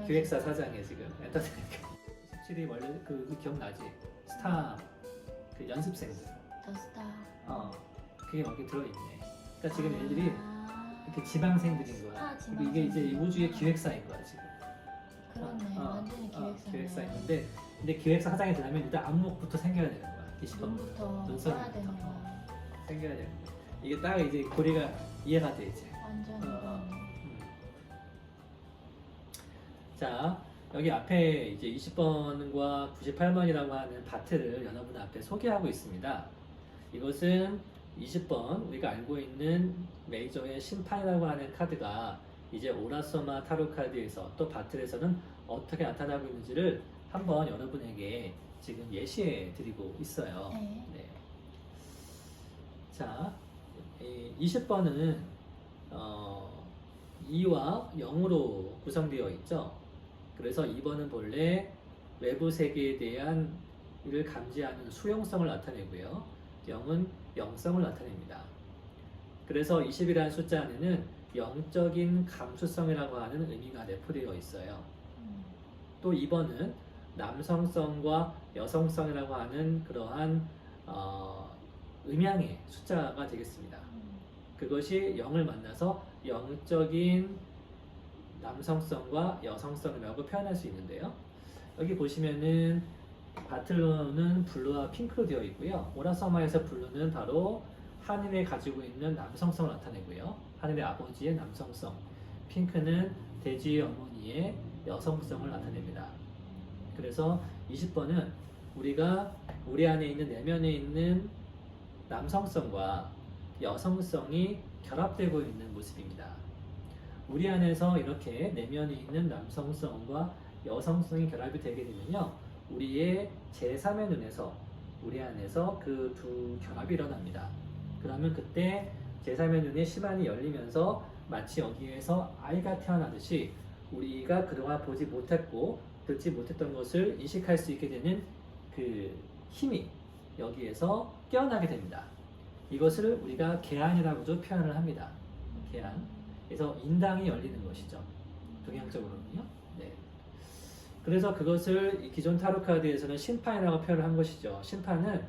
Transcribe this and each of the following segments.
기획사 사장에 지금 엔터테인먼트 27위 원래 그 기억나지? 스타 그 연습생들 더 스타. 그게 여기 들어있네. 그러니까 지금 얘들이 아, 이렇게 지망생들인 거야. 스타 그리고 이게 이제 지망생들. 우주의 기획사인 거야 지금. 그렇네. 완전히 기획사네. 기획사인데 근데 기획사 사장이 되려면 일단 안목부터 생겨야 되는 거야. 눈부터 눈썹부터. 써야 되는 거야. 생겨야 되는 거야. 이게 딱 이제 고리가 이해가 돼 이제. 완전히. 자, 여기 앞에 이제 20번과 98번이라고 하는 바트를 여러분 앞에 소개하고 있습니다. 이것은 20번 우리가 알고 있는 메이저의 심판이라고 하는 카드가 이제 오라소마 타로 카드에서 또 바틀에서는 어떻게 나타나고 있는지를 한번 여러분에게 지금 예시해 드리고 있어요. 네. 네. 자, 20번은 2와 0으로 구성되어 있죠. 그래서 2번은 본래 외부 세계에 대한 이를 감지하는 수용성을 나타내고요. 0은 영성을 나타냅니다. 그래서 20이라는 숫자 안에는 영적인 감수성이라고 하는 의미가 내포되어 있어요. 또 2번은 남성성과 여성성이라고 하는 그러한 음양의 숫자가 되겠습니다. 그것이 0을 만나서 영적인 남성성과 여성성이라고 표현할 수 있는데요. 여기 보시면은 바틀로는 블루와 핑크로 되어 있고요. 오라서마에서 블루는 바로 하늘에 가지고 있는 남성성을 나타내고요. 하늘의 아버지의 남성성, 핑크는 대지의 어머니의 여성성을 나타냅니다. 그래서 20번은 우리가 우리 안에 있는 내면에 있는 남성성과 여성성이 결합되고 있는 모습입니다. 우리 안에서 이렇게 내면에 있는 남성성과 여성성이 결합이 되게 되면요, 우리의 제3의 눈에서 우리 안에서 그 두 결합이 일어납니다. 그러면 그때 제3의 눈의 시반이 열리면서 마치 여기에서 아이가 태어나듯이 우리가 그동안 보지 못했고 듣지 못했던 것을 인식할 수 있게 되는 그 힘이 여기에서 깨어나게 됩니다. 이것을 우리가 개안이라고도 표현을 합니다. 개안. 그래서 인당이 열리는 것이죠. 동양적으로는요. 네. 그래서 그것을 기존 타로 카드에서는 심판이라고 표현을 한 것이죠. 심판은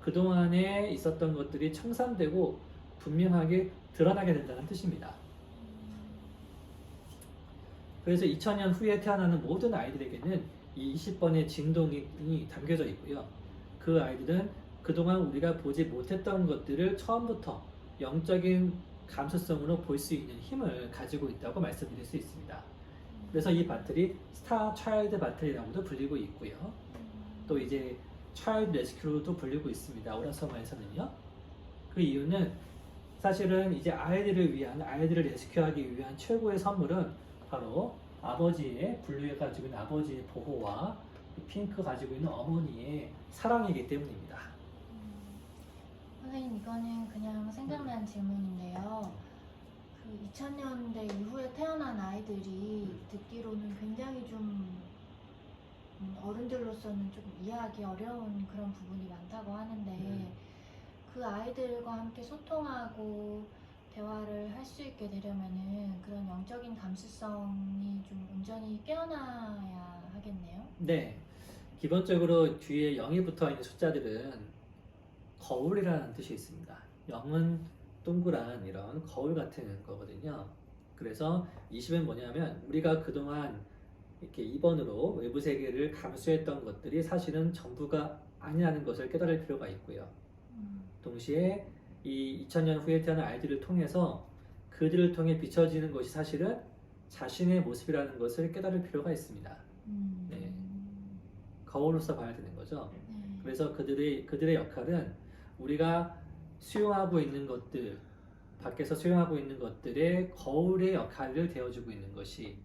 그동안에 있었던 것들이 청산되고 분명하게 드러나게 된다는 뜻입니다. 그래서 2000년 후에 태어나는 모든 아이들에게는 이 20번의 진동이 담겨져 있고요. 그 아이들은 그동안 우리가 보지 못했던 것들을 처음부터 영적인 감수성으로 볼 수 있는 힘을 가지고 있다고 말씀드릴 수 있습니다. 그래서 이 바틀이 스타 차일드 바틀이라고도 불리고 있고요. 또 이제 차일드 레스큐로도 불리고 있습니다. 오라서마에서는요. 그 이유는 사실은 이제 아이들을 레스큐하기 위한 최고의 선물은 바로 아버지의 블루에 가지고 있는 아버지의 보호와 핑크 가지고 있는 어머니의 사랑이기 때문입니다. 선생님, 이거는 그냥 생각난 질문인데요. 그 2000년대 이후에 태어난 아이들이 듣기로는 굉장히 좀 어른들로서는 좀 이해하기 어려운 그런 부분이 많다고 하는데 그 아이들과 함께 소통하고 대화를 할 수 있게 되려면은 그런 영적인 감수성이 좀 온전히 깨어나야 하겠네요. 네. 기본적으로 뒤에 0이 붙어 있는 숫자들은 거울이라는 뜻이 있습니다. 0은 동그란 이런 거울 같은 거거든요. 그래서 20은 뭐냐면 우리가 그동안 이렇게 2번으로 외부 세계를 감수했던 것들이 사실은 전부가 아니라는 것을 깨달을 필요가 있고요. 동시에 이 2000년 후에 태어난 아이들을 통해서 그들을 통해 비춰지는 것이 사실은 자신의 모습이라는 것을 깨달을 필요가 있습니다. 네. 거울로서 봐야 되는 거죠. 네. 그래서 그들의 역할은 우리가 수용하고 있는 것들, 밖에서 수용하고 있는 것들의 거울의 역할을 되어주고 있는 것이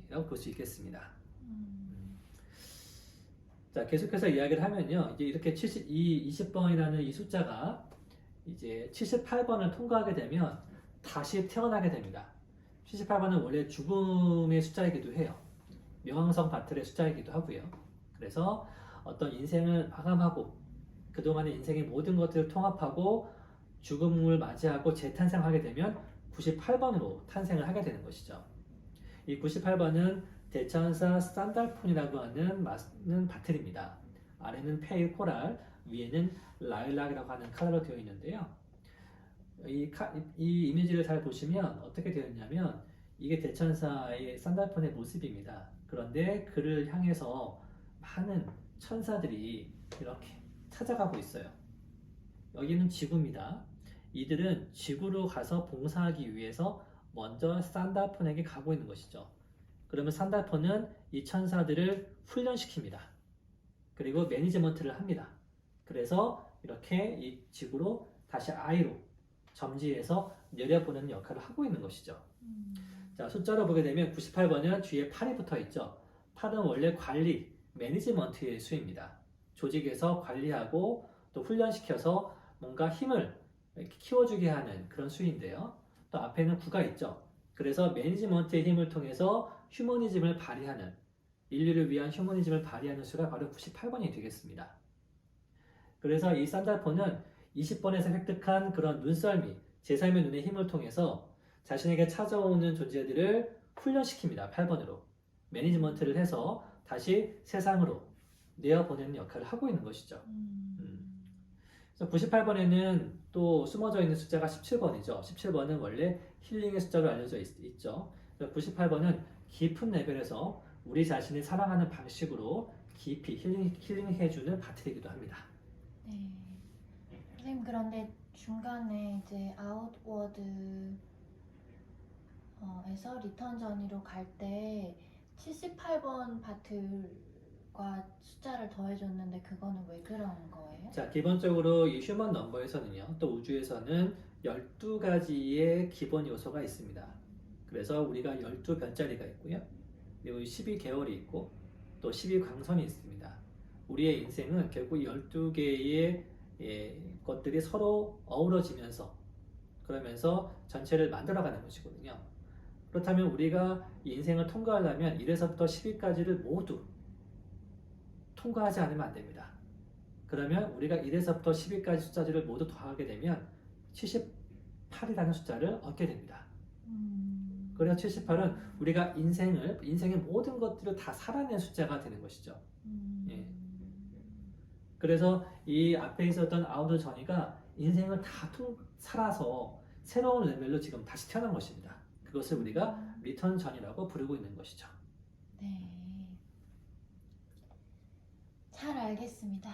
라고 볼 수 있겠습니다. 자, 계속해서 이야기를 하면요. 이제 이렇게 20번이라는 이 숫자가 이제 78번을 통과하게 되면 다시 태어나게 됩니다. 78번은 원래 죽음의 숫자이기도 해요. 명왕성 바틀의 숫자이기도 하고요. 그래서 어떤 인생을 마감하고 그동안의 인생의 모든 것들을 통합하고 죽음을 맞이하고 재탄생하게 되면 98번으로 탄생을 하게 되는 것이죠. 이 98번은 대천사 산달폰이라고 하는 바틀입니다. 아래는 페일 코랄, 위에는 라일락이라고 하는 컬러로 되어 있는데요. 이 이미지를 잘 보시면 어떻게 되어 있냐면 이게 대천사의 산달폰의 모습입니다. 그런데 그를 향해서 많은 천사들이 이렇게 찾아가고 있어요. 여기는 지구입니다. 이들은 지구로 가서 봉사하기 위해서 먼저 산달폰에게 가고 있는 것이죠. 그러면 산달폰은 이 천사들을 훈련시킵니다. 그리고 매니지먼트를 합니다. 그래서 이렇게 이 지구로 다시 I로 점지해서 내려보는 역할을 하고 있는 것이죠. 자, 숫자로 보게 되면 98번은 뒤에 8이 붙어 있죠. 8은 원래 관리, 매니지먼트의 수입니다. 조직에서 관리하고 또 훈련시켜서 뭔가 힘을 이렇게 키워주게 하는 그런 수인데요. 또 앞에는 9가 있죠. 그래서 매니지먼트의 힘을 통해서 휴머니즘을 발휘하는, 인류를 위한 휴머니즘을 발휘하는 수가 바로 98번이 되겠습니다. 그래서 이 산달폰은 20번에서 획득한 그런 눈썰미, 제3의 눈의 힘을 통해서 자신에게 찾아오는 존재들을 훈련시킵니다. 8번으로. 매니지먼트를 해서 다시 세상으로 내어보내는 역할을 하고 있는 것이죠. 그래서 98번에는 또 숨어져 있는 숫자가 17번이죠. 17번은 원래 힐링의 숫자로 알려져 있죠. 98번은 깊은 레벨에서 우리 자신을 사랑하는 방식으로 깊이 힐링해주는 바틀이기도 합니다. 네. 선생님, 그런데 중간에 이제 아웃워드에서 리턴 전이로 갈 때 78번 바틀과 숫자를 더해줬는데 그거는 왜 그런 거예요? 자, 기본적으로 이 휴먼 넘버에서는요, 또 우주에서는 12가지의 기본 요소가 있습니다. 그래서 우리가 12별자리가 있고요. 그리고 12개월이 있고 또 12광선이 있습니다. 우리의 인생은 결국 12개의 것들이 서로 어우러지면서 그러면서 전체를 만들어가는 것이거든요. 그렇다면 우리가 이 인생을 통과하려면 1에서부터 10위까지를 모두 통과하지 않으면 안 됩니다. 그러면 우리가 1에서부터 10위까지 숫자들을 모두 더하게 되면 78이라는 숫자를 얻게 됩니다. 그래서 78은 우리가 인생의 모든 것들을 다 살아낸 숫자가 되는 것이죠. 예. 그래서 이 앞에 있었던 아웃워 전이가 인생을 다 살아서 새로운 레벨로 지금 다시 태어난 것입니다. 그것을 우리가 리턴 전이라고 부르고 있는 것이죠. 네. 잘 알겠습니다.